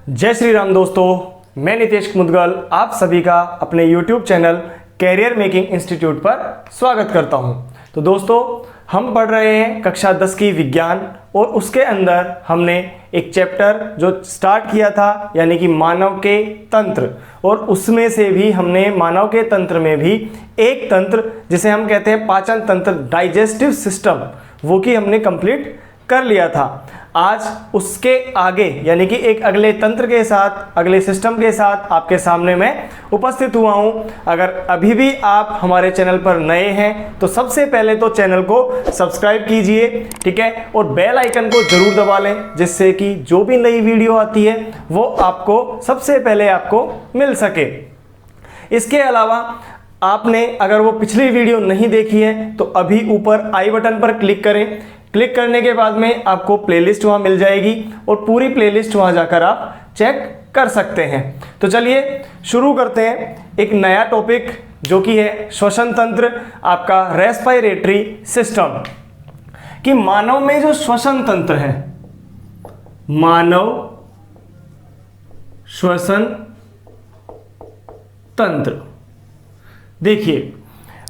जय श्री राम दोस्तों, मैं नितेश मुदगल आप सभी का अपने YouTube channel career making institute पर स्वागत करता हूं। तो दोस्तों, हम पढ़ रहे हैं कक्षा 10 की विज्ञान और उसके अंदर हमने एक चैप्टर जो स्टार्ट किया था यानी कि मानव के तंत्र, और उसमें से भी हमने मानव के तंत्र में भी एक तंत्र जिसे हम कहते हैं पाचन तंत्र, डाइजेस्टिव सिस्टम, वो की हमने कंप्लीट कर लिया था। आज उसके आगे यानी कि एक अगले तंत्र के साथ, अगले सिस्टम के साथ आपके सामने मैं उपस्थित हुआ हूं। अगर अभी भी आप हमारे चैनल पर नए हैं तो सबसे पहले तो चैनल को सब्सक्राइब कीजिए, ठीक है, और बेल आइकन को जरूर दबा लें, जिससे कि जो भी नई वीडियो आती है वो आपको सबसे पहले आपको मिल सके। इसके अलावा आपने अगर वो पिछली वीडियो नहीं देखी है तो अभी ऊपर आई बटन पर क्लिक करें। क्लिक करने के बाद में आपको प्लेलिस्ट वहाँ मिल जाएगी और पूरी प्लेलिस्ट वहाँ जाकर आप चेक कर सकते हैं। तो चलिए शुरू करते हैं एक नया टॉपिक जो कि है श्वसन तंत्र, आपका रेस्पिरेटरी सिस्टम। कि मानव में जो श्वसन तंत्र है, मानव श्वसन तंत्र, देखिए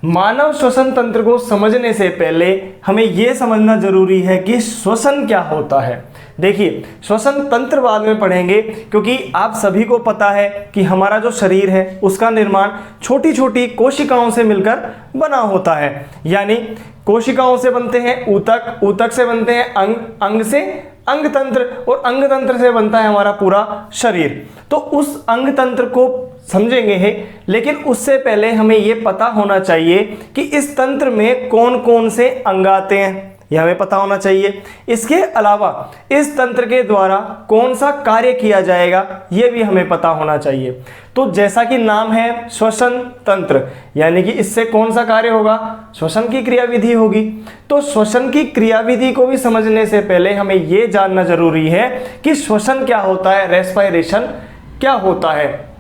मानव श्वसन तंत्र को समझने से पहले हमें यह समझना जरूरी है कि श्वसन क्या होता है। देखिए, श्वसन तंत्र बाद में पढ़ेंगे, क्योंकि आप सभी को पता है कि हमारा जो शरीर है उसका निर्माण छोटी छोटी कोशिकाओं से मिलकर बना होता है। यानी कोशिकाओं से बनते हैं ऊतक, ऊतक से बनते हैं अंग, अंग से अंग तंत्र, और अंग तंत्र से बनता है हमारा पूरा शरीर। तो उस अंग तंत्र को समझेंगे है, लेकिन उससे पहले हमें यह पता होना चाहिए कि इस तंत्र में कौन कौन से अंग आते हैं, यह हमें पता होना चाहिए। इसके अलावा इस तंत्र के द्वारा कौन सा कार्य किया जाएगा यह भी हमें पता होना चाहिए। तो जैसा कि नाम है श्वसन तंत्र, यानी कि इससे कौन सा कार्य होगा, श्वसन की क्रियाविधि होगी। तो श्वसन की क्रियाविधि को भी समझने से पहले हमें यह जानना जरूरी है कि श्वसन क्या होता है, रेस्पिरेशन क्या होता है।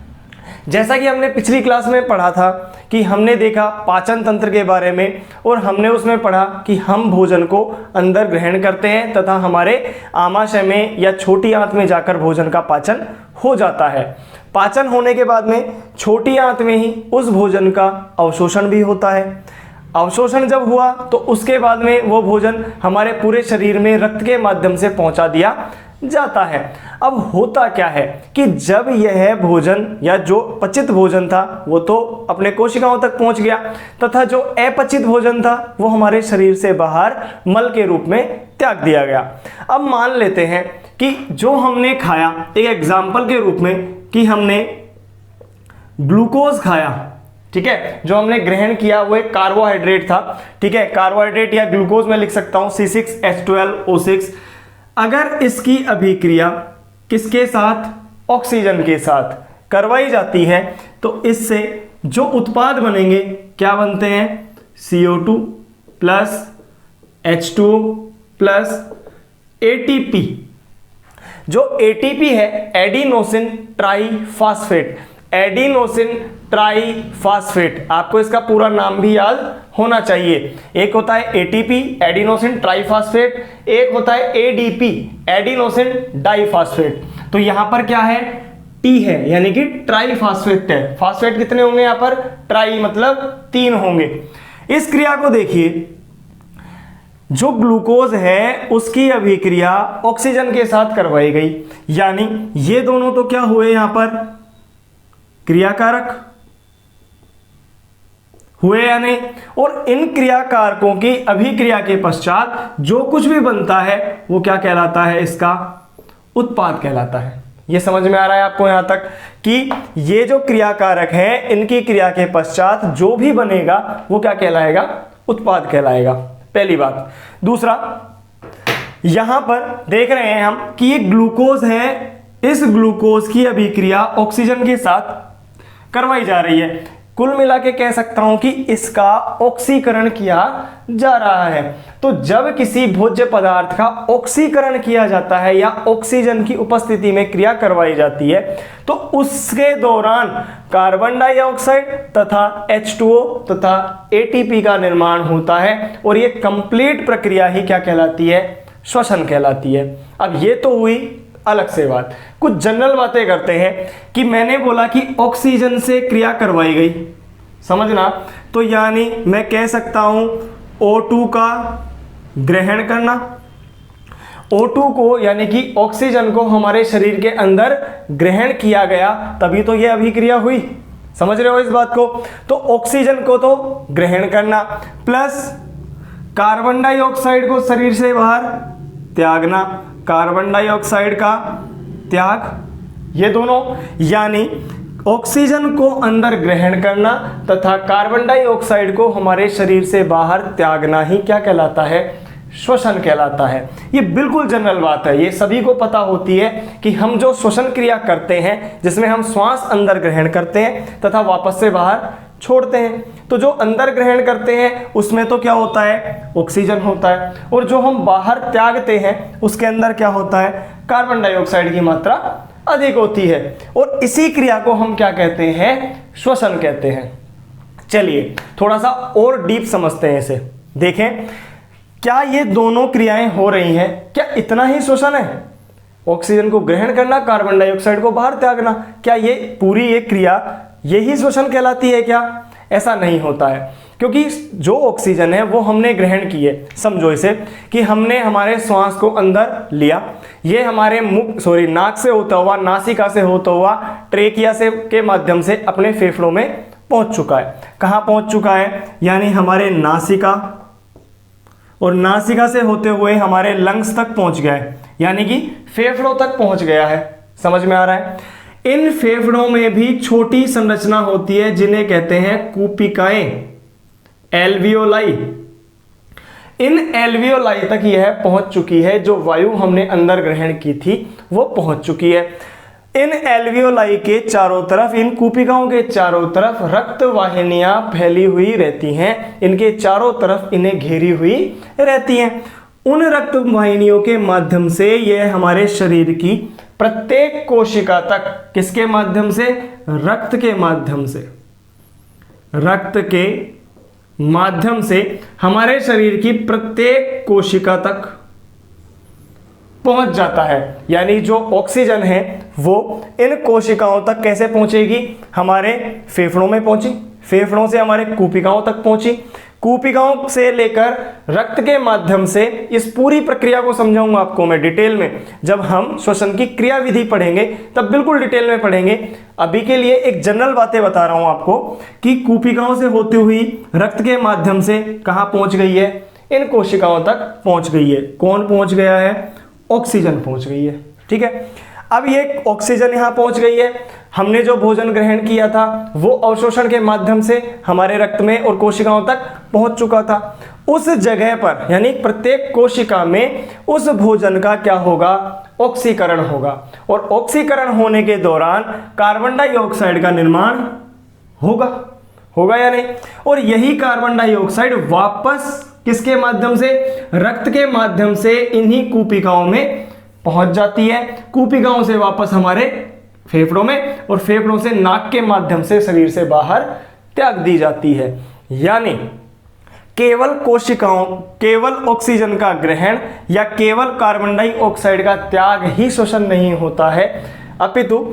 जैसा कि हमने पिछली क्लास में पढ़ा था कि हमने देखा पाचन तंत्र के बारे में, और हमने उसमें पढ़ा कि हम भोजन को अंदर ग्रहण करते हैं तथा हमारे आमाशय में या छोटी आंत में जाकर भोजन का पाचन हो जाता है। पाचन होने के बाद में छोटी आंत में ही उस भोजन का अवशोषण भी होता है। अवशोषण जब हुआ तो उसके बाद में वो भोजन हमारे पूरे शरीर में रक्त के माध्यम से पहुंचा दिया जाता है। अब होता क्या है कि जब यह भोजन या जो पचित भोजन था वो तो अपने कोशिकाओं तक पहुंच गया, तथा जो अपचित भोजन था वो हमारे शरीर से बाहर मल के रूप में त्याग दिया गया। अब मान लेते हैं कि जो हमने खाया, एक एग्जाम्पल के रूप में कि हमने ग्लूकोज खाया, ठीक है, जो हमने ग्रहण किया वो एक कार्बोहाइड्रेट था, ठीक है, कार्बोहाइड्रेट या ग्लूकोज में लिख सकता हूं C6H12O6। अगर इसकी अभिक्रिया किसके साथ, ऑक्सीजन के साथ करवाई जाती है तो इससे जो उत्पाद बनेंगे क्या बनते हैं, CO2 plus H2O plus ATP। जो ATP है एडिनोसिन ट्राईफॉस्फेट, एडिनोसिन ट्राईफॉस्फेट, आपको इसका पूरा नाम भी याद होना चाहिए। एक होता है ATP एडिनोसिन ट्राईफॉस्फेट, एक होता है ADP एडिनोसिन डाइफॉस्फेट। तो यहां पर क्या है, T है, यानी कि ट्राईफॉस्फेट है। फॉस्फेट कितने होंगे यहां पर, ट्राई मतलब 3 होंगे। इस क्रिया को देखिए, जो ग्लूकोज है उसकी अभिक्रिया ऑक्सीजन के साथ करवाई गई, यानी ये दोनों तो क्या हुए यहां पर, क्रियाकारक हुए या नहीं। और इन क्रियाकारकों की अभिक्रिया के पश्चात जो कुछ भी बनता है वो क्या कहलाता है, इसका उत्पाद कहलाता है। ये समझ में आ रहा है आपको यहां तक कि ये जो क्रियाकारक है इनकी क्रिया के पश्चात जो भी बनेगा वो क्या कहलाएगा, उत्पाद कहलाएगा, पहली बात। दूसरा, यहां पर देख रहे हैं हम कि ये ग्लूकोज है, इस ग्लूकोज की अभिक्रिया ऑक्सीजन के साथ करवाई जा रही है। कुल मिला के कह सकता हूं कि इसका ऑक्सीकरण किया जा रहा है। तो जब किसी भोज्य पदार्थ का ऑक्सीकरण किया जाता है या ऑक्सीजन की उपस्थिति में क्रिया करवाई जाती है तो उसके दौरान कार्बन डाइऑक्साइड तथा H2O तथा ATP का निर्माण होता है, और ये कंप्लीट प्रक्रिया ही क्या कहलाती है, श्वसन कहलाती है। अब ये तो हुई अलग से बात। कुछ जनरल बातें करते हैं कि मैंने बोला कि ऑक्सीजन से क्रिया करवाई गई, समझना, तो यानी मैं कह सकता हूं O2 का ग्रहण करना, O2 को यानी कि ऑक्सीजन को हमारे शरीर के अंदर ग्रहण किया गया, तभी तो यह अभिक्रिया हुई। समझ रहे हो इस बात को? तो ऑक्सीजन को तो ग्रहण करना प्लस कार्बन डाइऑक्साइड को शरीर से बाहर त्यागना, कार्बन डाइऑक्साइड का त्याग, ये दोनों, यानी ऑक्सीजन को अंदर ग्रहण करना तथा कार्बन डाइऑक्साइड को हमारे शरीर से बाहर त्यागना ही क्या कहलाता है? श्वसन कहलाता है। ये बिल्कुल जनरल बात है, ये सभी को पता होती है कि हम जो श्वसन क्रिया करते हैं जिसमें हम श्वास अंदर ग्रहण करते हैं तथा वापस से बाहर छोड़ते हैं, तो जो अंदर ग्रहण करते हैं उसमें तो क्या होता है? ऑक्सीजन होता है, और जो हम बाहर त्यागते हैं उसके अंदर क्या होता है? कार्बन डाइऑक्साइड की मात्रा अधिक होती है, और इसी क्रिया को हम क्या कहते हैं? श्वसन कहते हैं। चलिए थोड़ा सा और डीप समझते हैं इसे। देखें, क्या ये दोनों क्रियाएं हो रही हैं? क्या इतना ही श्वसन है? ऑक्सीजन को ग्रहण करना, कार्बन डाइऑक्साइड को बाहर त्यागना, क्या ये पूरी ये क्रिया यही श्वसन कहलाती है क्या? ऐसा नहीं होता है, क्योंकि जो ऑक्सीजन है वो हमने ग्रहण की है। समझो इसे कि हमने हमारे श्वास को अंदर लिया, ये हमारे नाक से होता हुआ, नासिका से होता हुआ, ट्रेकिया से के माध्यम से अपने फेफड़ों में पहुंच चुका है। कहाँ पहुंच चुका है? यानी हमारे नासिका, और नासिका से होते हुए हमारे लंग्स तक पहुंच गया है, यानी कि फेफड़ों तक पहुंच गया है। समझ में आ रहा है? इन फेफड़ों में भी छोटी संरचना होती है जिन्हें कहते हैं कूपिकाएं, एल्वियोलाई। इन एल्वियोलाई तक यह पहुंच चुकी है, जो वायु हमने अंदर ग्रहण की थी वो पहुंच चुकी है। इन एल्वियोलाई के चारों तरफ, इन कूपिकाओं के चारों तरफ रक्त वाहिनियां फैली हुई रहती हैं, इनके चारों तरफ इन्हें घेरी हुई रहती हैं। उन रक्त वाहिनियों के माध्यम से यह हमारे शरीर की प्रत्येक कोशिका तक, किसके माध्यम से? रक्त के माध्यम से, रक्त के माध्यम से हमारे शरीर की प्रत्येक कोशिका तक पहुंच जाता है। यानी जो ऑक्सीजन है वो इन कोशिकाओं तक कैसे पहुंचेगी? हमारे फेफड़ों में पहुंची, फेफड़ों से हमारे कूपिकाओं तक पहुंची, कूपिकाओं से लेकर रक्त के माध्यम से। इस पूरी प्रक्रिया को समझाऊंगा आपको मैं डिटेल में, जब हम श्वसन की क्रिया विधि पढ़ेंगे तब बिल्कुल डिटेल में पढ़ेंगे। अभी के लिए एक जनरल बातें बता रहा हूं आपको कि कूपिकाओं से होती हुई रक्त के माध्यम से कहां पहुंच गई है? इन कोशिकाओं तक पहुंच गई है। कौन पहुंच गया है? ऑक्सीजन पहुंच गई है। ठीक है, अब ये ऑक्सीजन यहां पहुंच गई है। हमने जो भोजन ग्रहण किया था वो अवशोषण के माध्यम से हमारे रक्त में और कोशिकाओं तक पहुंच चुका था। उस जगह पर, यानी प्रत्येक कोशिका में उस भोजन का क्या होगा? ऑक्सीकरण होगा, और ऑक्सीकरण होने के दौरान कार्बन डाइऑक्साइड का निर्माण होगा या नहीं? और यही कार्बन डाइऑक्साइड वापस किसके माध्यम से? रक्त के माध्यम से इन्हीं कूपिकाओं में पहुंच जाती है, कूपिकाओं से वापस हमारे फेफड़ों में, और फेफड़ों से नाक के माध्यम से शरीर से बाहर त्याग दी जाती है। यानी केवल कोशिकाओं, केवल ऑक्सीजन का ग्रहण या केवल कार्बन डाइऑक्साइड का त्याग ही श्वसन नहीं होता है, अपितु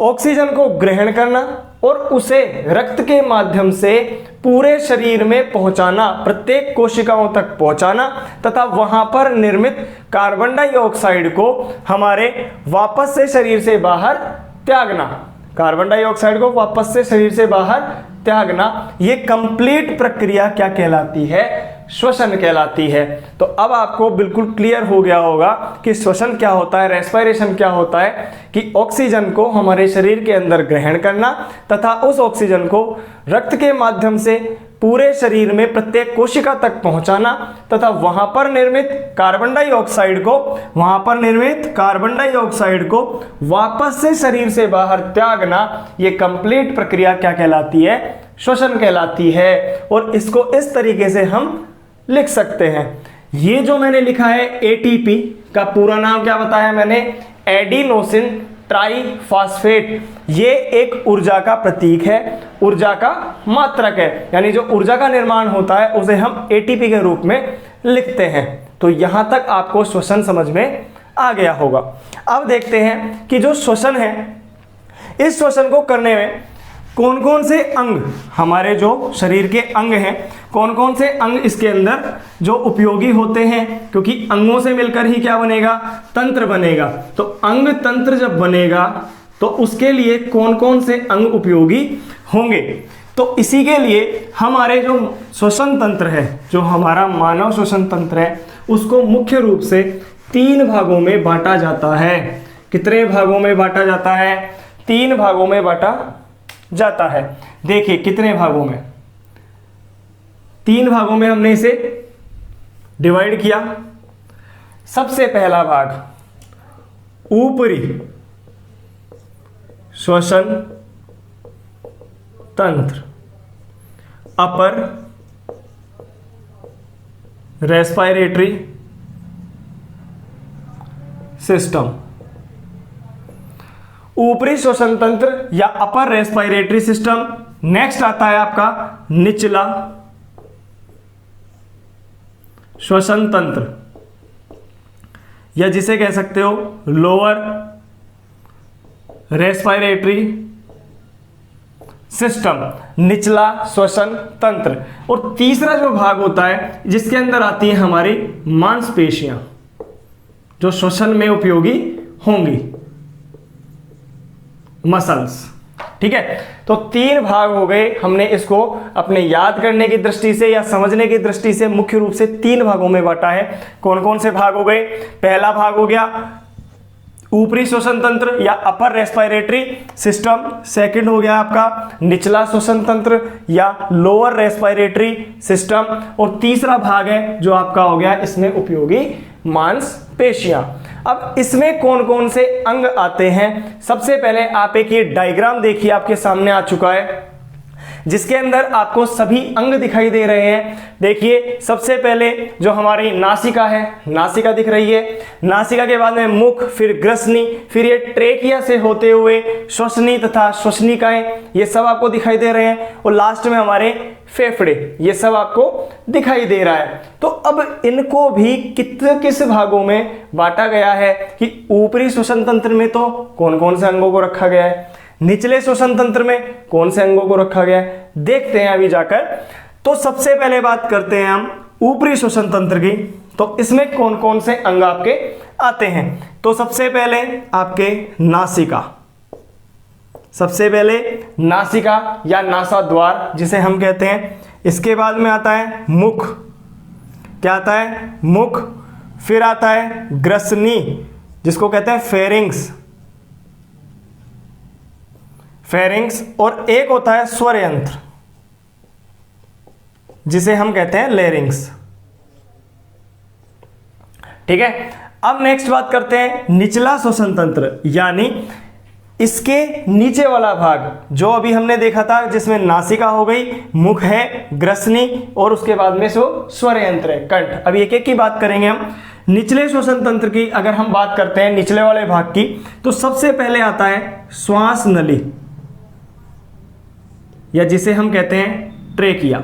ऑक्सीजन को ग्रहण करना और उसे रक्त के माध्यम से पूरे शरीर में पहुंचाना, प्रत्येक कोशिकाओं तक पहुंचाना, तथा वहां पर निर्मित कार्बन डाइऑक्साइड को हमारे वापस से शरीर से बाहर त्यागना, कार्बन डाइऑक्साइड को वापस से शरीर से बाहर त्यागना, ये कंप्लीट प्रक्रिया क्या कहलाती है? श्वसन कहलाती है। तो अब आपको बिल्कुल क्लियर हो गया होगा कि श्वसन क्या होता है, रेस्पिरेशन क्या होता है, कि ऑक्सीजन को हमारे शरीर के अंदर ग्रहण करना तथा उस ऑक्सीजन को रक्त के माध्यम से पूरे शरीर में प्रत्येक कोशिका तक पहुंचाना तथा वहां पर निर्मित कार्बन डाइऑक्साइड को वापस से शरीर से बाहर त्यागना, ये कंप्लीट प्रक्रिया क्या कहलाती है? श्वसन कहलाती है। और इसको इस तरीके से हम लिख सकते हैं। ये जो मैंने लिखा है एटीपी का पूरा नाम क्या बताया मैंने? Adenosine triphosphate. ये एक ऊर्जा का प्रतीक है, ऊर्जा का मात्रक है, यानी जो ऊर्जा का निर्माण होता है उसे हम एटीपी के रूप में लिखते हैं। तो यहां तक आपको श्वसन समझ में आ गया होगा। अब देखते हैं कि जो श्वसन है, इस श्वसन को करने में कौन कौन से अंग, हमारे जो शरीर के अंग हैं, कौन कौन से अंग इसके अंदर जो उपयोगी होते हैं, क्योंकि अंगों से मिलकर ही क्या बनेगा, तंत्र बनेगा। तो अंग तंत्र जब बनेगा तो उसके लिए कौन कौन से अंग उपयोगी होंगे। तो इसी के लिए हमारे जो श्वसन तंत्र है, जो हमारा मानव श्वसन तंत्र है, उसको मुख्य रूप से 3 भागों में बांटा जाता है। कितने भागों में बांटा जाता है? 3 भागों में बांटा जाता है। देखिए कितने भागों में, 3 भागों में हमने इसे डिवाइड किया। सबसे पहला भाग ऊपरी श्वसन तंत्र, अपर रेस्पिरेटरी सिस्टम। ऊपरी श्वसन तंत्र या अपर रेस्पिरेटरी सिस्टम। नेक्स्ट आता है आपका निचला श्वसन तंत्र, या जिसे कह सकते हो लोअर रेस्पिरेटरी सिस्टम, निचला श्वसन तंत्र। और तीसरा जो भाग होता है जिसके अंदर आती है हमारी मांसपेशियां, जो श्वसन में उपयोगी होंगी, मसल्स। ठीक है, तो 3 भाग हो गए। हमने इसको अपने याद करने की दृष्टि से या समझने की दृष्टि से मुख्य रूप से 3 भागों में बांटा है। कौन कौन से भाग हो गए? पहला भाग हो गया ऊपरी श्वसन तंत्र या अपर रेस्पिरेटरी सिस्टम। सेकंड हो गया आपका निचला श्वसन तंत्र या लोअर रेस्पिरेटरी सिस्टम। और तीसरा भाग है जो आपका हो गया इसमें उपयोगी मांसपेशियां। अब इसमें कौन कौन से अंग आते हैं? सबसे पहले आप एक ये डायग्राम देखिए, आपके सामने आ चुका है, जिसके अंदर आपको सभी अंग दिखाई दे रहे हैं। देखिए सबसे पहले जो हमारी नासिका है, नासिका दिख रही है। नासिका के बाद में मुख, फिर ग्रसनी, फिर ये ट्रेकिया से होते हुए श्वसनी तथा श्वसनिकाएं, ये सब आपको दिखाई दे रहे हैं। और लास्ट में हमारे फेफड़े, ये सब आपको दिखाई दे रहा है। तो अब इनको भी किस भागों में बांटा गया है कि ऊपरी श्वसन तंत्र में तो कौन कौन से अंगों को रखा गया है, निचले श्वसन तंत्र में कौन से अंगों को रखा गया है, देखते हैं अभी जाकर। तो सबसे पहले बात करते हैं हम ऊपरी श्वसन तंत्र की। तो इसमें कौन कौन से अंग आपके आते हैं? तो सबसे पहले आपके नासिका, सबसे पहले नासिका या नासाद्वार जिसे हम कहते हैं। इसके बाद में आता है मुख, क्या आता है? मुख। फिर आता है ग्रसनी जिसको कहते हैं फेरिंग्स, फेरिंग्स। और एक होता है स्वर यंत्र जिसे हम कहते हैं लेरिंग्स। ठीक है, अब नेक्स्ट बात करते हैं निचला श्वसन तंत्र, यानी इसके नीचे वाला भाग जो अभी हमने देखा था, जिसमें नासिका हो गई, मुख है, ग्रसनी और उसके बाद में स्वर यंत्र है, कंठ। अभी एक एक की बात करेंगे हम। निचले श्वसन तंत्र की अगर हम बात करते हैं, निचले वाले भाग की, तो सबसे पहले आता है श्वास नली या जिसे हम कहते हैं ट्रेकिया।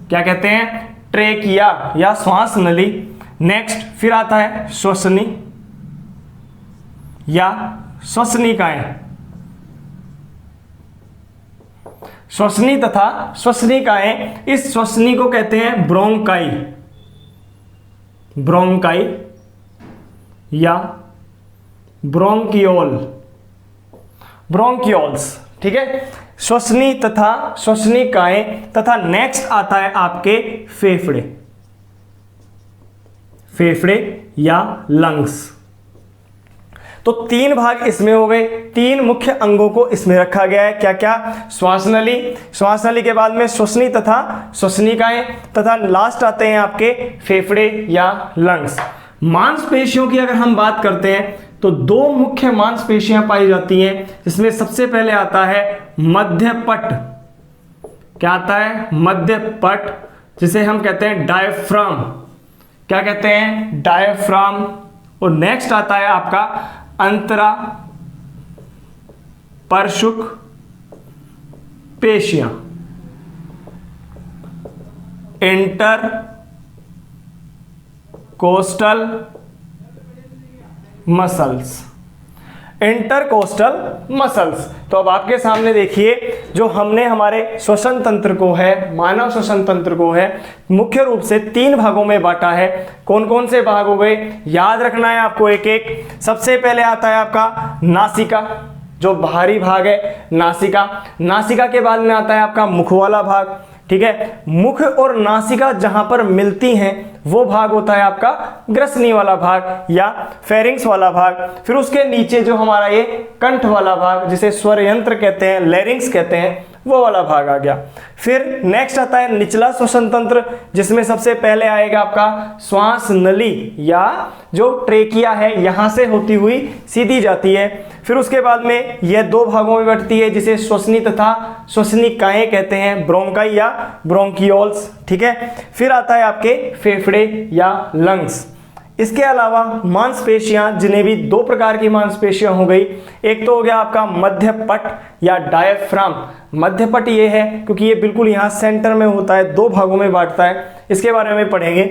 क्या कहते हैं? ट्रेकिया या श्वास नली। नेक्स्ट फिर आता है श्वसनी या श्वसनिकाएं। श्वसनी तथा श्वसनिकाएं, इस श्वसनी को कहते हैं ब्रोंकाई, ब्रोंकाई या ब्रोंकियोल, ब्रोंकियोल्स। ठीक है, श्वसनी तथा श्वसनिकाएं। तथा नेक्स्ट आता है आपके फेफड़े, फेफड़े या लंग्स। तो 3 भाग इसमें हो गए। 3 मुख्य अंगों को इसमें रखा गया है। क्या क्या? श्वास नली, श्वास नली के बाद में श्वसनी तथा श्वसनिकाएं, तथा लास्ट आते हैं आपके फेफड़े या लंग्स। मांसपेशियों की अगर हम बात करते हैं तो 2 मुख्य मांसपेशियां पाई जाती हैं, जिसमें सबसे पहले आता है मध्यपट। क्या आता है? मध्यपट, जिसे हम कहते हैं डायफ्राम। क्या कहते हैं? डायफ्राम। और नेक्स्ट आता है आपका अंतरा परशुक पेशियां, intercostal muscles, intercostal muscles. तो अब आपके सामने देखिए, जो हमने हमारे श्वसन तंत्र को है, मानव श्वसन तंत्र को है, मुख्य रूप से 3 भागों में बांटा है। कौन कौन से भाग हो गए, याद रखना है आपको एक एक। सबसे पहले आता है आपका नासिका, जो बाहरी भाग है नासिका। नासिका के बाद में आता है आपका मुख वाला भाग, ठीक है। मुख और नासिका जहां पर मिलती हैं वो भाग होता है आपका ग्रसनी वाला भाग या फेरिंग्स वाला भाग। फिर उसके नीचे जो हमारा ये कंठ वाला भाग, जिसे स्वर यंत्र कहते हैं, लैरिंक्स कहते हैं, वो वाला भाग आ गया। फिर नेक्स्ट आता है निचला श्वसन तंत्र, जिसमें सबसे पहले आएगा आपका श्वास नली या जो ट्रेकिया है, यहां से होती हुई सीधी जाती है। फिर उसके बाद में यह 2 भागों में बंटती है, जिसे श्वसनी तथा श्वसनिकाएं कहते हैं, ब्रोंकाई या ब्रोंकियोल्स, ठीक है। फिर आता है आपके फेफड़े या लंग्स। इसके अलावा मांसपेशियां, जिन्हें भी 2 प्रकार की मांसपेशियां हो गई। एक तो हो गया आपका मध्यपट या डायफ्राम। मध्यपट ये है क्योंकि ये बिल्कुल यहाँ सेंटर में होता है, 2 भागों में बांटता है, इसके बारे में पढ़ेंगे।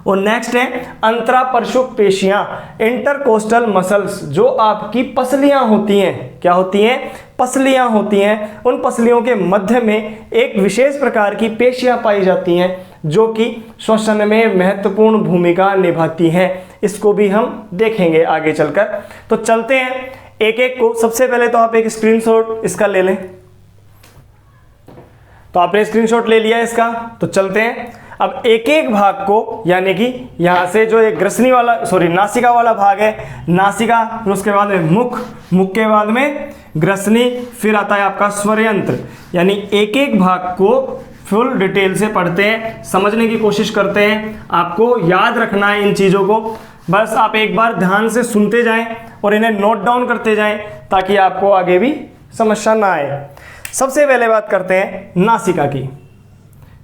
और नेक्स्ट है अंतरापरशुक पेशियां, इंटरकोस्टल मसल्स, जो आपकी पसलियां होती हैं। क्या होती हैं, पसलियां होती हैं। उन पसलियों के मध्य में एक विशेष प्रकार की पेशियां पाई जाती हैं, जो कि श्वसन में महत्वपूर्ण भूमिका निभाती हैं। इसको भी हम देखेंगे आगे चलकर। तो चलते हैं एक एक को। सबसे पहले तो आप एक स्क्रीनशॉट इसका ले लें। तो आपने स्क्रीनशॉट ले लिया इसका, तो चलते हैं अब एक एक भाग को, यानी कि यहां से जो एक ग्रसनी वाला, नासिका वाला भाग है, नासिका, फिर उसके बाद में मुख, मुख के बाद में ग्रसनी, फिर आता है आपका स्वर यंत्र। यानी एक एक भाग को फुल डिटेल से पढ़ते हैं, समझने की कोशिश करते हैं। आपको याद रखना है इन चीजों को, बस आप एक बार ध्यान से सुनते जाएं और इन्हें नोट डाउन करते जाएं, ताकि आपको आगे भी समस्या ना आए। सबसे पहले बात करते हैं नासिका की।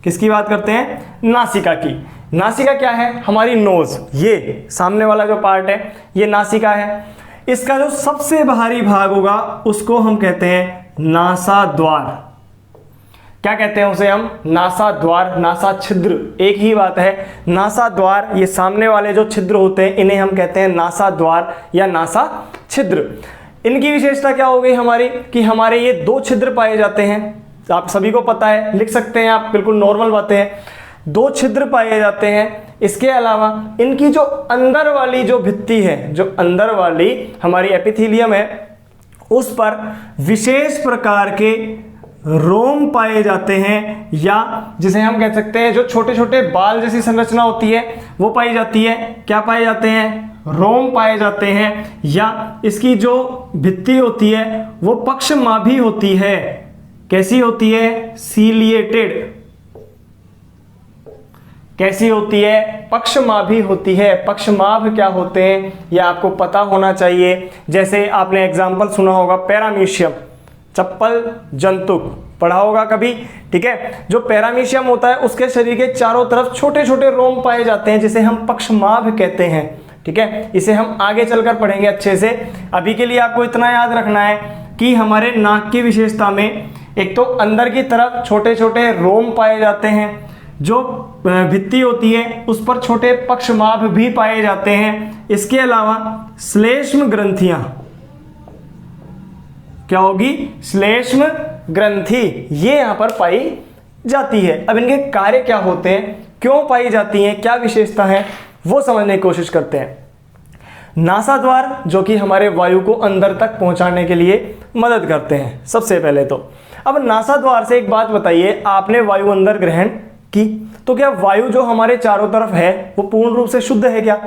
किसकी बात करते हैं, नासिका की। नासिका क्या है, हमारी नोज, ये सामने वाला जो पार्ट है ये नासिका है। इसका जो सबसे बाहरी भाग होगा उसको हम कहते हैं नासाद्वार। क्या कहते हैं उसे हम, नासाद्वार, नासा छिद्र, एक ही बात है। नासाद्वार, ये सामने वाले जो छिद्र होते हैं इन्हें हम कहते हैं नासाद्वार या नासा छिद्र। इनकी विशेषता क्या हो गई हमारी, कि हमारे ये 2 छिद्र पाए जाते हैं। आप सभी को पता है, लिख सकते हैं आप, बिल्कुल नॉर्मल बातें हैं। 2 छिद्र पाए जाते हैं। इसके अलावा इनकी जो अंदर वाली जो भित्ति है, जो अंदर वाली हमारी एपिथेलियम है, उस पर विशेष प्रकार के रोम पाए जाते हैं, या जिसे हम कह सकते हैं जो छोटे छोटे बाल जैसी संरचना होती है वो पाई जाती है। क्या पाए जाते हैं, रोम पाए जाते हैं। या इसकी जो भित्ति होती है वो पक्षमाभी होती है। कैसी होती है, सीलिएटेड। कैसी होती है, पक्षमाभी होती है। पक्षमाभ क्या होते हैं ये आपको पता होना चाहिए। जैसे आपने एग्जाम्पल सुना होगा पैरामीशियम, चप्पल जंतुक, पढ़ा होगा कभी, ठीक है। जो पैरामीशियम होता है उसके शरीर के चारों तरफ छोटे छोटे रोम पाए जाते हैं, जिसे हम पक्षमाभ कहते हैं, ठीक है। इसे हम आगे चलकर पढ़ेंगे अच्छे से। अभी के लिए आपको इतना याद रखना है कि हमारे नाक की विशेषता में एक तो अंदर की तरफ छोटे छोटे रोम पाए जाते हैं, जो भित्ति होती है उस पर छोटे पक्षमाभ भी पाए जाते हैं। इसके अलावा श्लेष्म ग्रंथियां, क्या होगी, श्लेष्म ग्रंथि, ये यहां पर पाई जाती है। अब इनके कार्य क्या होते हैं, क्यों पाई जाती हैं, क्या विशेषता है, वो समझने की कोशिश करते हैं। नासाद्वार, जो कि हमारे वायु को अंदर तक पहुंचाने के लिए मदद करते हैं सबसे पहले तो। अब नासाद्वार से एक बात बताइए, आपने वायु अंदर ग्रहण की, तो क्या वायु जो हमारे चारों तरफ है वो पूर्ण रूप से शुद्ध है क्या,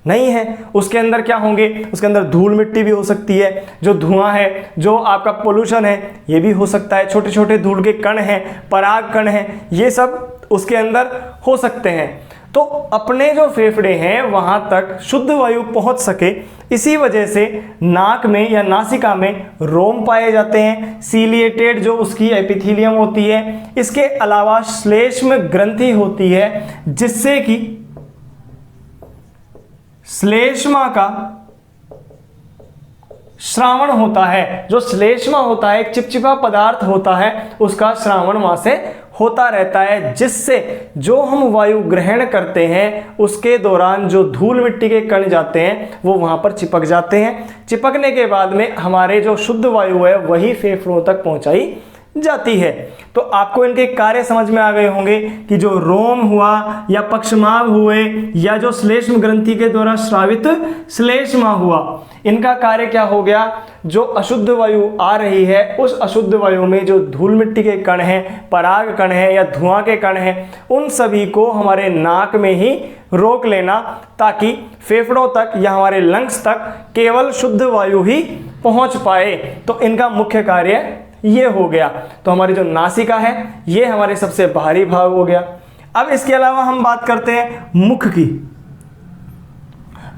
नहीं है। उसके अंदर क्या होंगे, उसके अंदर धूल मिट्टी भी हो सकती है, जो धुआं है, जो आपका पोल्यूशन है ये भी हो सकता है, छोटे छोटे धूल के कण हैं, पराग कण हैं, ये सब उसके अंदर हो सकते हैं। तो अपने जो फेफड़े हैं वहां तक शुद्ध वायु पहुंच सके, इसी वजह से नाक में या नासिका में रोम पाए जाते हैं, सीलिएटेड जो उसकी एपिथेलियम होती है। इसके अलावा श्लेष्म ग्रंथि होती है, जिससे कि श्लेष्मा का श्रावण होता है। जो श्लेष्मा होता है एक चिपचिपा पदार्थ होता है, उसका श्रावण वहां से होता रहता है, जिससे जो हम वायु ग्रहण करते हैं उसके दौरान जो धूल मिट्टी के कण जाते हैं वो वहाँ पर चिपक जाते हैं। चिपकने के बाद में हमारे जो शुद्ध वायु है वही फेफड़ों तक पहुँचाई जाती है। तो आपको इनके कार्य समझ में आ गए होंगे कि जो रोम हुआ या पक्षमाभ हुए या जो श्लेष्म ग्रंथि के द्वारा स्रावित श्लेष्मा हुआ, इनका कार्य क्या हो गया, जो अशुद्ध वायु आ रही है उस अशुद्ध वायु में जो धूल मिट्टी के कण हैं, पराग कण हैं या धुआं के कण हैं, उन सभी को हमारे नाक में ही रोक लेना, ताकि फेफड़ों तक या हमारे लंग्स तक केवल शुद्ध वायु ही पहुंच पाए। तो इनका मुख्य कार्य ये हो गया। तो हमारी जो नासिका है ये हमारे सबसे बाहरी भाग हो गया। अब इसके अलावा हम बात करते हैं मुख की।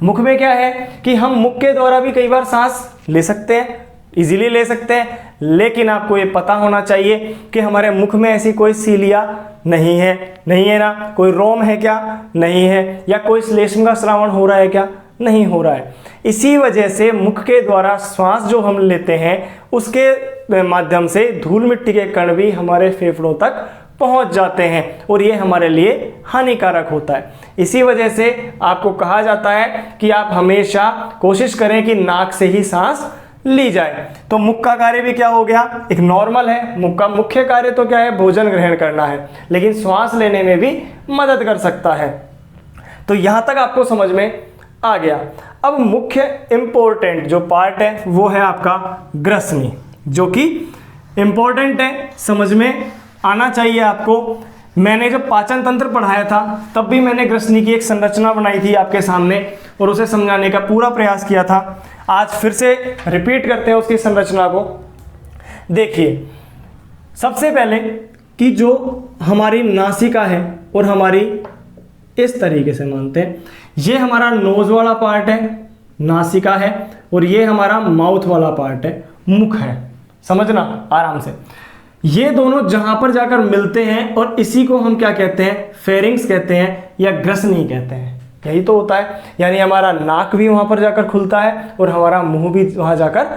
मुख में क्या है कि हम मुख के द्वारा भी कई बार सांस ले सकते हैं, इजीली ले सकते हैं, लेकिन आपको ये पता होना चाहिए कि हमारे मुख में ऐसी कोई सीलिया नहीं है ना, कोई रोम है क्या, नहीं है, या कोई श्लेष्म का श्रावण हो रहा है क्या, नहीं हो रहा है। इसी वजह से मुख के द्वारा श्वास जो हम लेते हैं उसके माध्यम से धूल मिट्टी के कण भी हमारे फेफड़ों तक पहुंच जाते हैं और ये हमारे लिए हानिकारक होता है। इसी वजह से आपको कहा जाता है कि आप हमेशा कोशिश करें कि नाक से ही सांस ली जाए। तो मुख का कार्य भी क्या हो गया, एक नॉर्मल है। मुख का मुख्य कार्य तो क्या है, भोजन ग्रहण करना है, लेकिन श्वास लेने में भी मदद कर सकता है। तो यहां तक आपको समझ में आ गया। अब मुख्य इंपॉर्टेंट जो पार्ट है वो है आपका ग्रसनी, जो कि इंपॉर्टेंट है, समझ में आना चाहिए आपको। मैंने जब पाचन तंत्र पढ़ाया था तब भी मैंने ग्रसनी की एक संरचना बनाई थी आपके सामने और उसे समझाने का पूरा प्रयास किया था। आज फिर से रिपीट करते हैं उसकी संरचना को। देखिए, सबसे पहले कि जो हमारी नासिका है और हमारी इस तरीके से मानते हैं, ये हमारा नोज वाला पार्ट है, नासिका है, और ये हमारा माउथ वाला पार्ट है, मुख है। समझना आराम से। ये दोनों जहां पर जाकर मिलते हैं और इसी को हम क्या कहते हैं, फेरिंग्स कहते हैं या ग्रसनी कहते हैं। यही तो होता है, यानी हमारा नाक भी वहां पर जाकर खुलता है और हमारा मुंह भी वहां जाकर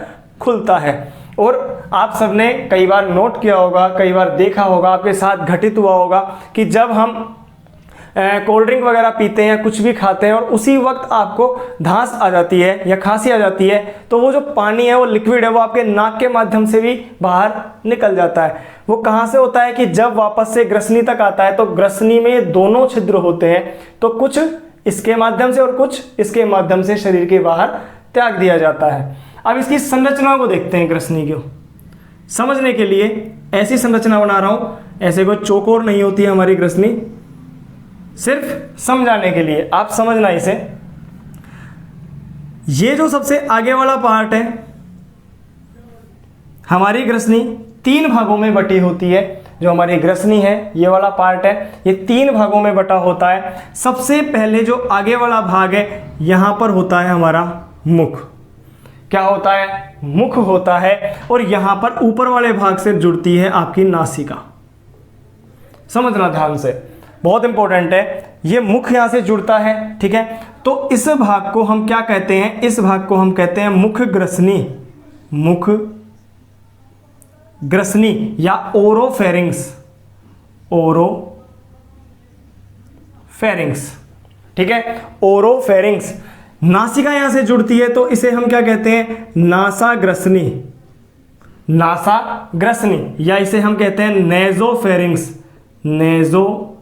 खुलता है। और आप सबने कई बार नोट किया होगा, कई बार देखा होगा, आपके साथ घटित हुआ होगा कि जब हम कोल्ड ड्रिंक वगैरह पीते हैं, कुछ भी खाते हैं और उसी वक्त आपको धांस आ जाती है या खांसी आ जाती है, तो वो जो पानी है, वो लिक्विड है, वो आपके नाक के माध्यम से भी बाहर निकल जाता है। वो कहाँ से होता है कि जब वापस से ग्रसनी तक आता है तो ग्रसनी में दोनों छिद्र होते हैं, तो कुछ इसके माध्यम से और कुछ इसके माध्यम से शरीर के बाहर त्याग दिया जाता है। अब इसकी संरचना को देखते हैं। ग्रसनी को समझने के लिए ऐसी संरचना बना रहा हूँ, ऐसे कोई चौकोर नहीं होती है हमारी ग्रसनी, सिर्फ समझाने के लिए आप समझना इसे। ये जो सबसे आगे वाला पार्ट है, हमारी ग्रसनी 3 भागों में बटी होती है। जो हमारी ग्रसनी है, ये वाला पार्ट है, ये 3 भागों में बटा होता है। सबसे पहले जो आगे वाला भाग है, यहां पर होता है हमारा मुख। क्या होता है, मुख होता है, और यहां पर ऊपर वाले भाग से जुड़ती है आपकी नासिका। समझना ध्यान से, बहुत इंपॉर्टेंट है। ये मुख यहां से जुड़ता है, ठीक है। तो इस भाग को हम क्या कहते हैं, इस भाग को हम कहते हैं मुख ग्रसनी, मुख ग्रसनी या ओरोफेरिंग्स, ओरोफेरिंग्स, ठीक है, ओरोफेरिंग्स। नासिका यहां से जुड़ती है तो इसे हम क्या कहते हैं, नासाग्रसनी, नासाग्रसनी, या इसे हम कहते हैं नेजोफेरिंग्स, नेजोफेरिंग्स,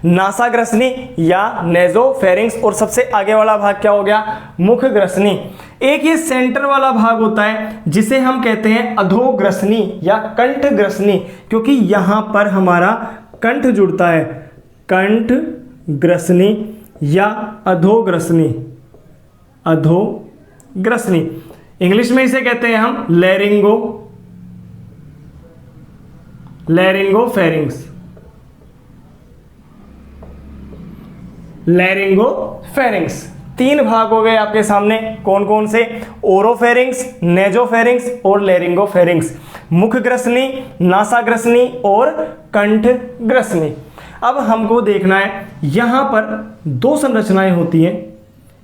नासाग्रसनी या नेजोफेरिंग्स। और सबसे आगे वाला भाग क्या हो गया, मुख ग्रसनी। एक ये सेंटर वाला भाग होता है जिसे हम कहते हैं अधोग्रसनी या कंठ ग्रसनी, क्योंकि यहां पर हमारा कंठ जुड़ता है, कंठ ग्रसनी या अधोग्रसनी, अधोग्रसनी। इंग्लिश में इसे कहते हैं हम लैरिंगोफेरिंग्स, लैरिंगोफेरिंग्स। 3 भाग हो गए आपके सामने, कौन कौन से, ओरोफेरिंग्स, नेजोफेरिंग्स और लैरिंगोफेरिंग्स। मुख ग्रसनी, नासाग्रसनी और कंठ ग्रसनी। अब हमको देखना है, यहां पर 2 संरचनाएं होती हैं,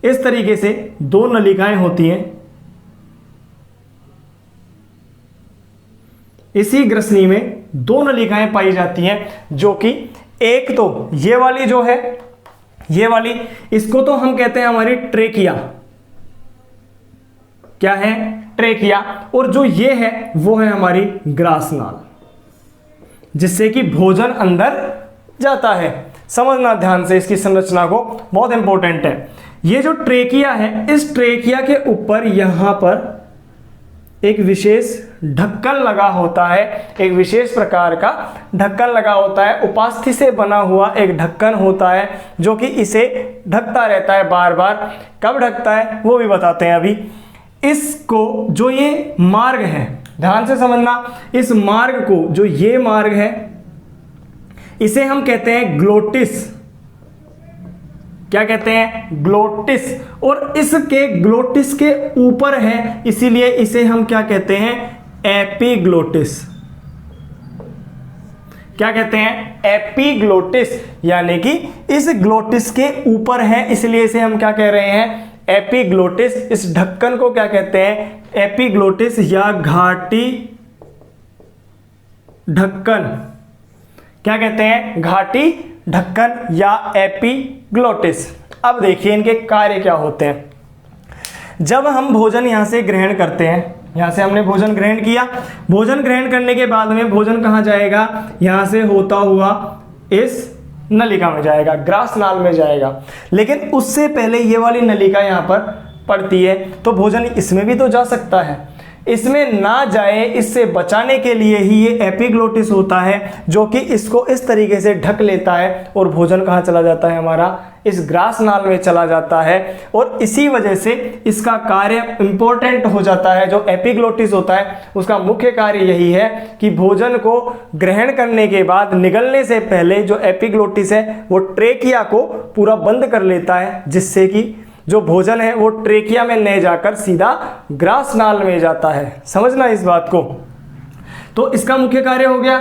इस तरीके से 2 नलिकाएं होती हैं, इसी ग्रसनी में दो नलिकाएं पाई जाती हैं, जो कि एक तो ये वाली जो है, ये वाली, इसको तो हम कहते हैं हमारी ट्रेकिया, क्या है, ट्रेकिया। और जो ये है वो है हमारी ग्रासनाल, जिससे कि भोजन अंदर जाता है। समझना ध्यान से इसकी संरचना को, बहुत इंपॉर्टेंट है। ये जो ट्रेकिया है, इस ट्रेकिया के ऊपर यहां पर एक विशेष ढक्कन लगा होता है, एक विशेष प्रकार का ढक्कन लगा होता है, उपास्थि से बना हुआ एक ढक्कन होता है, जो कि इसे ढकता रहता है बार बार। कब ढकता है वो भी बताते हैं अभी। इसको, जो ये मार्ग है, ध्यान से समझना, इस मार्ग को, जो ये मार्ग है, इसे हम कहते हैं ग्लोटिस। क्या कहते हैं, ग्लोटिस। और इसके ग्लोटिस के ऊपर है, इसीलिए इसे हम क्या कहते हैं, एपिग्लोटिस। क्या कहते हैं, एपिग्लोटिस, यानी कि इस ग्लोटिस के ऊपर है, इसलिए इसे हम क्या कह रहे हैं, एपिग्लोटिस। इस ढक्कन को क्या कहते हैं, एपिग्लोटिस या घाटी ढक्कन। क्या कहते हैं, घाटी ढक्कन या एपिग्लोटिस। अब देखिए इनके कार्य क्या होते हैं। जब हम भोजन यहां से ग्रहण करते हैं, यहां से हमने भोजन ग्रहण किया, भोजन ग्रहण करने के बाद में भोजन कहां जाएगा, यहां से होता हुआ इस नलिका में जाएगा, ग्रासनाल में जाएगा। लेकिन उससे पहले ये वाली नलिका यहां पर पड़ती है, तो भोजन इसमें भी तो जा सकता है। इसमें ना जाए, इससे बचाने के लिए ही ये एपिग्लोटिस होता है, जो कि इसको इस तरीके से ढक लेता है और भोजन कहाँ चला जाता है, हमारा इस ग्रासनाल में चला जाता है। और इसी वजह से इसका कार्य इंपॉर्टेंट हो जाता है। जो एपिग्लोटिस होता है उसका मुख्य कार्य यही है कि भोजन को ग्रहण करने के बाद निगलने से पहले जो एपिग्लोटिस है वो ट्रेकिया को पूरा बंद कर लेता है, जिससे कि जो भोजन है वो ट्रेकिया में नहीं जाकर सीधा ग्रासनाल में जाता है। समझना इस बात को। तो इसका मुख्य कार्य हो गया,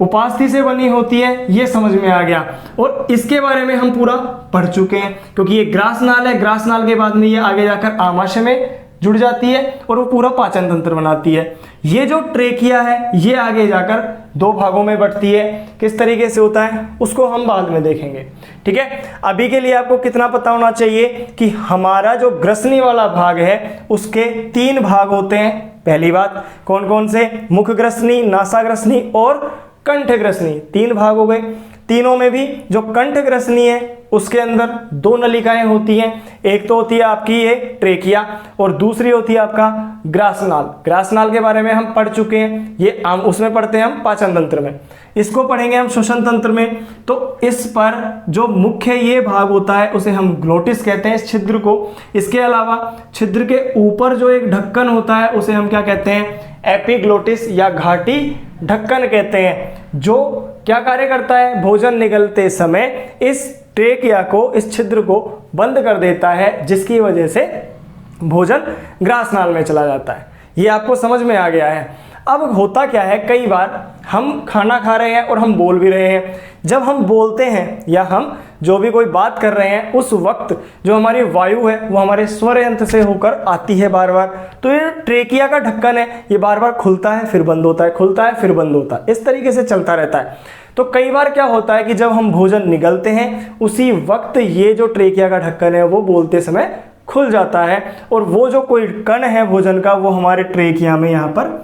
उपास्थि से बनी होती है, ये समझ में आ गया। और इसके बारे में हम पूरा पढ़ चुके हैं, क्योंकि ये ग्रासनाल है, ग्रासनाल के बाद में ये आगे जाकर आमाशय में जुड़ जाती है और वो पूरा पाचन तंत्र बनाती है। ये जो ट्रेकिया है ये आगे जाकर दो भागों में बंटती है। किस तरीके से होता है उसको हम बाद में देखेंगे, ठीक है। अभी के लिए आपको कितना पता होना चाहिए कि हमारा जो ग्रसनी वाला भाग है उसके 3 भाग होते हैं। पहली बात, कौन कौन से, मुख ग्रसनी, नासा ग्रसनी और कंठ ग्रसनी, 3 भाग हो गए। तीनों में भी जो कंठ ग्रसनी है उसके अंदर 2 नलिकाएं होती हैं। एक तो होती है आपकी ये ट्रेकिया और दूसरी होती है आपका ग्रासनाल। ग्रासनाल के बारे में हम पढ़ चुके हैं, ये आम उसमें पढ़ते हैं हम पाचन तंत्र में, इसको पढ़ेंगे हम श्वसन तंत्र में। तो इस पर जो मुख्य ये भाग होता है उसे हम ग्लोटिस कहते हैं, इस छिद्र को। इसके अलावा छिद्र के ऊपर जो एक ढक्कन होता है उसे हम क्या कहते हैं, एपिग्लोटिस या घाटी ढक्कन कहते हैं, जो क्या कार्य करता है, भोजन निगलते समय इस ट्रेकिया को, इस छिद्र को बंद कर देता है, जिसकी वजह से भोजन ग्रासनाल में चला जाता है। ये आपको समझ में आ गया है। अब होता क्या है, कई बार हम खाना खा रहे हैं और हम बोल भी रहे हैं। जब हम बोलते हैं या हम जो भी कोई बात कर रहे हैं, उस वक्त जो हमारी वायु है वो हमारे स्वर यंत्र से होकर आती है बार बार। तो ये ट्रेकिया का ढक्कन है, ये बार बार खुलता है फिर बंद होता है, खुलता है फिर बंद होता है, इस तरीके से चलता रहता है। तो कई बार क्या होता है कि जब हम भोजन निगलते हैं उसी वक्त ये जो ट्रेकिया का ढक्कन है वो बोलते समय खुल जाता है और वो जो कोई कण है भोजन का वो हमारे ट्रेकिया में यहाँ पर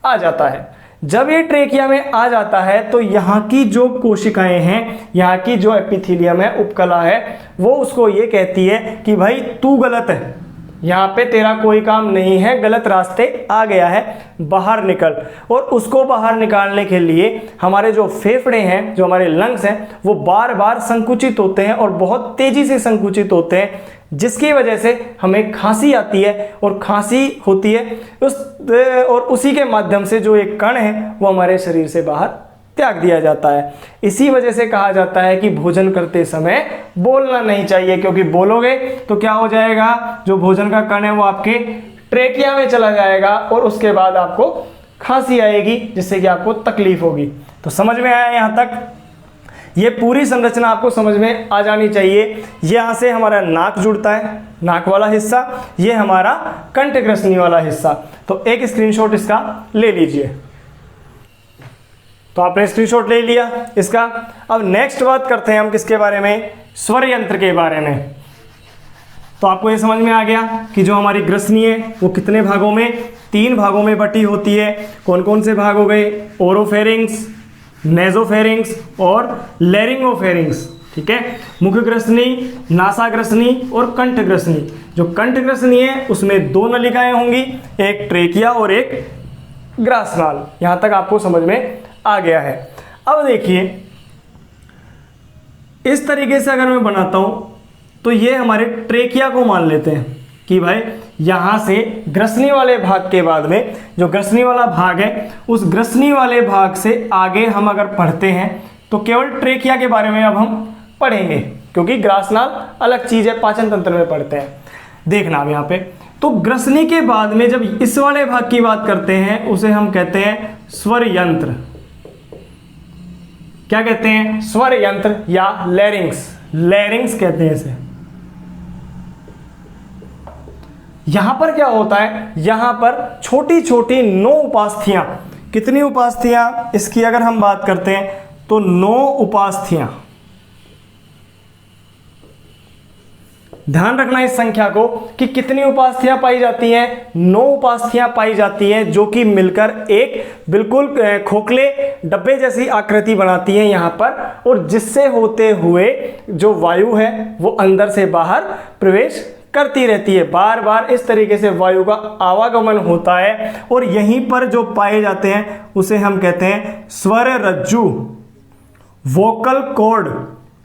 आ जाता है। जब ये ट्रेकिया में आ जाता है तो यहाँ की जो कोशिकाएं हैं, यहाँ की जो एपिथेलियम है, उपकला है, वो उसको ये कहती है कि भाई तू गलत है, यहाँ पे तेरा कोई काम नहीं है, गलत रास्ते आ गया है, बाहर निकल। और उसको बाहर निकालने के लिए हमारे जो फेफड़े हैं, जो हमारे लंग्स हैं, वो बार बार संकुचित होते हैं और बहुत तेजी से संकुचित होते हैं, जिसकी वजह से हमें खांसी आती है और खांसी होती है और उसी के माध्यम से जो एक कण है वो हमारे शरीर से बाहर त्याग दिया जाता है। इसी वजह से कहा जाता है कि भोजन करते समय बोलना नहीं चाहिए, क्योंकि बोलोगे तो क्या हो जाएगा, जो भोजन का कण है वो आपके ट्रेकिया में चला जाएगा और उसके बाद आपको खांसी आएगी, जिससे कि आपको तकलीफ होगी। तो समझ में आया यहाँ तक? ये पूरी संरचना आपको समझ में आ जानी चाहिए। यहाँ से हमारा नाक जुड़ता है, नाक वाला हिस्सा, ये हमारा कंठ ग्रसनी वाला हिस्सा। तो एक स्क्रीनशॉट इसका ले लीजिए। तो आपने स्क्रीनशॉट ले लिया इसका। अब नेक्स्ट बात करते हैं हम किसके बारे में, स्वर यंत्र के बारे में। तो आपको ये समझ में आ गया कि जो हमारी ग्रसनी है वो कितने भागों में, 3 भागों में बटी होती है। कौन कौन से भाग हो गए, ओरोफेरिंग्स, नेजोफेरिंग्स और लैरिंगोफेरिंग्स। ठीक है, मुख्य ग्रसनी, नासाग्रसनी और कंठ ग्रसनी। जो कंठ ग्रसनी है उसमें 2 नलिकाएं होंगी, एक ट्रेकिया और एक ग्रासनाल। यहां तक आपको समझ में आ गया है। अब देखिए इस तरीके से अगर मैं बनाता हूं तो ये हमारे ट्रेकिया को मान लेते हैं कि भाई यहां से ग्रसनी वाले भाग के बाद में जो ग्रसनी वाला भाग है उस ग्रसनी वाले भाग से आगे हम अगर पढ़ते हैं तो केवल ट्रेकिया के बारे में अब हम पढ़ेंगे, क्योंकि ग्रासनाल अलग चीज है, पाचन तंत्र में पढ़ते हैं। देखना अब यहाँ पे तो ग्रसनी के बाद में जब इस वाले भाग की बात करते हैं उसे हम कहते हैं स्वर यंत्र। क्या कहते हैं, स्वर यंत्र या लैरिंग्स, लैरिंग्स कहते हैं इसे। यहां पर क्या होता है, यहां पर छोटी छोटी 9 उपास्थियां, कितनी उपास्थियां, इसकी अगर हम बात करते हैं तो 9 उपास्थियां। ध्यान रखना इस संख्या को कि कितनी उपास्थियां पाई जाती हैं, 9 उपास्थियां पाई जाती हैं जो कि मिलकर एक बिल्कुल खोखले डब्बे जैसी आकृति बनाती हैं यहां पर, और जिससे होते हुए जो वायु है वो अंदर से बाहर प्रवेश करती रहती है। बार बार इस तरीके से वायु का आवागमन होता है और यहीं पर जो पाए जाते हैं उसे हम कहते हैं स्वर रज्जु, वोकल कॉर्ड।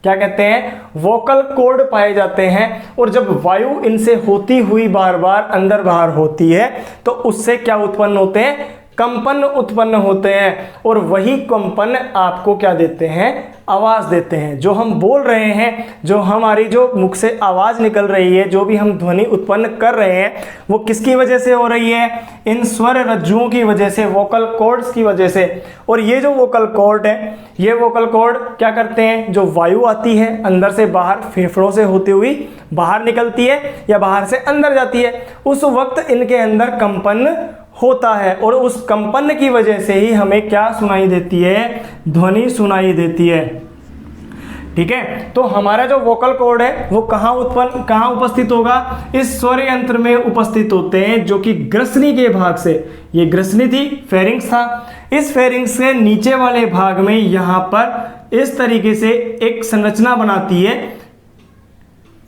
क्या कहते हैं, वोकल कॉर्ड पाए जाते हैं। और जब वायु इनसे होती हुई बार बार अंदर बाहर होती है तो उससे क्या उत्पन्न होते हैं, कंपन उत्पन्न होते हैं। और वही कंपन आपको क्या देते हैं, आवाज देते हैं। जो हम बोल रहे हैं, जो हमारी जो मुख से आवाज निकल रही है, जो भी हम ध्वनि उत्पन्न कर रहे हैं वो किसकी वजह से हो रही है, इन स्वर रज्जुओं की वजह से, वोकल कॉर्ड्स की वजह से। और ये जो वोकल कॉर्ड है, ये वोकल कॉर्ड क्या करते हैं, जो वायु आती है अंदर से बाहर फेफड़ों से होती हुई बाहर निकलती है या बाहर से अंदर जाती है, उस वक्त इनके अंदर कंपन होता है और उस कंपन की वजह से ही हमें क्या सुनाई देती है, ध्वनि सुनाई देती है। ठीक है, तो हमारा जो वोकल कॉर्ड है वो कहाँ उपस्थित होगा, इस स्वर यंत्र में उपस्थित होते हैं, जो कि ग्रसनी के भाग से, ये ग्रसनी थी, फेरिंग्स था, इस फेरिंग्स के नीचे वाले भाग में यहां पर इस तरीके से एक संरचना बनाती है।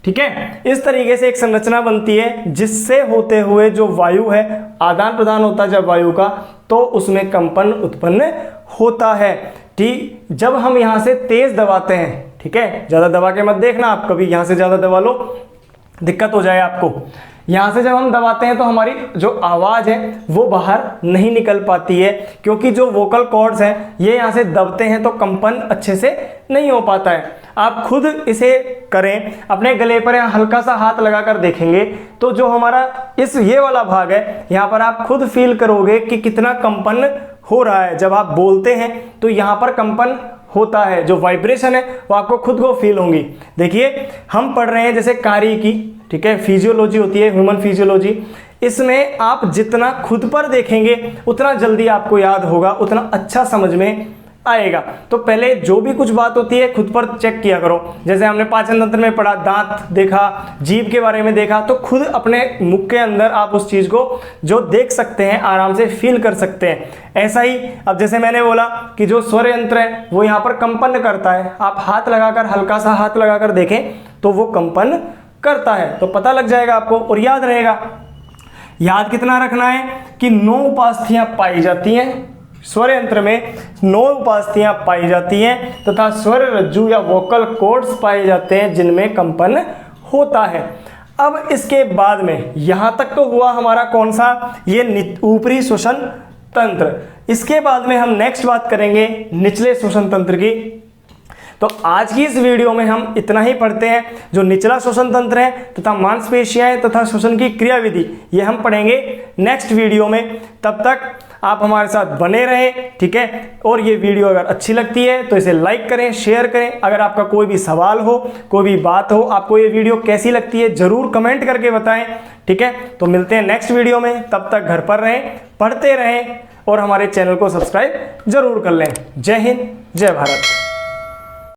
ठीक है, इस तरीके से एक संरचना बनती है जिससे होते हुए जो वायु है, आदान प्रदान होता है जब वायु का, तो उसमें कंपन उत्पन्न होता है। ठीक, जब हम यहां से तेज दबाते हैं, ठीक है, ज्यादा दबा के मत देखना आप, कभी यहां से ज्यादा दबा लो दिक्कत हो जाए आपको। यहां से जब हम दबाते हैं तो हमारी जो आवाज है वो बाहर नहीं निकल पाती है, क्योंकि जो वोकल कॉर्ड्स हैं ये यहां से दबते हैं तो कंपन अच्छे से नहीं हो पाता है। आप खुद इसे करें, अपने गले पर यहाँ हल्का सा हाथ लगाकर देखेंगे तो जो हमारा ये वाला भाग है यहाँ पर आप खुद फील करोगे कि कितना कंपन हो रहा है। जब आप बोलते हैं तो यहाँ पर कंपन होता है, जो वाइब्रेशन है वो आपको खुद को फील होंगी। देखिए हम पढ़ रहे हैं जैसे कार्य की, ठीक है, फिजियोलॉजी होती है, ह्यूमन फिजियोलॉजी, इसमें आप जितना खुद पर देखेंगे उतना जल्दी आपको याद होगा, उतना अच्छा समझ में आएगा। तो पहले जो भी कुछ बात होती है खुद पर चेक किया करो। जैसे हमने पाचन तंत्र में पढ़ा, दांत देखा, जीभ के बारे में देखा, तो खुद अपने मुख के अंदर आप उस चीज को जो देख सकते हैं आराम से फील कर सकते हैं। ऐसा ही अब जैसे मैंने बोला कि जो स्वर यंत्र है वो यहाँ पर कंपन करता है, आप हाथ लगाकर, हल्का सा हाथ लगाकर देखें तो वो कंपन करता है, तो पता लग जाएगा आपको और याद रहेगा। याद कितना रखना है कि 9 उपास्थियां पाई जाती हैं स्वर यंत्र में, 9 उपास्थियां पाई जाती हैं तथा स्वर रज्जु या वोकल कॉर्ड्स पाए जाते हैं जिनमें कंपन होता है। अब इसके बाद में यहां तक तो हुआ हमारा कौन सा, ये ऊपरी श्वसन तंत्र। इसके बाद में हम नेक्स्ट बात करेंगे निचले श्वसन तंत्र की। तो आज की इस वीडियो में हम इतना ही पढ़ते हैं। जो निचला श्वसन तंत्र है तथा मांसपेशियां तथा श्वसन की क्रियाविधि, ये हम पढ़ेंगे नेक्स्ट वीडियो में। तब तक आप हमारे साथ बने रहें, ठीक है। और ये वीडियो अगर अच्छी लगती है तो इसे लाइक करें, शेयर करें। अगर आपका कोई भी सवाल हो, कोई भी बात हो, आपको ये वीडियो कैसी लगती है जरूर कमेंट करके बताएं, ठीक है। तो मिलते हैं नेक्स्ट वीडियो में, तब तक घर पर रहें, पढ़ते रहें और हमारे चैनल को सब्सक्राइब जरूर कर लें। जय हिंद, जय भारत।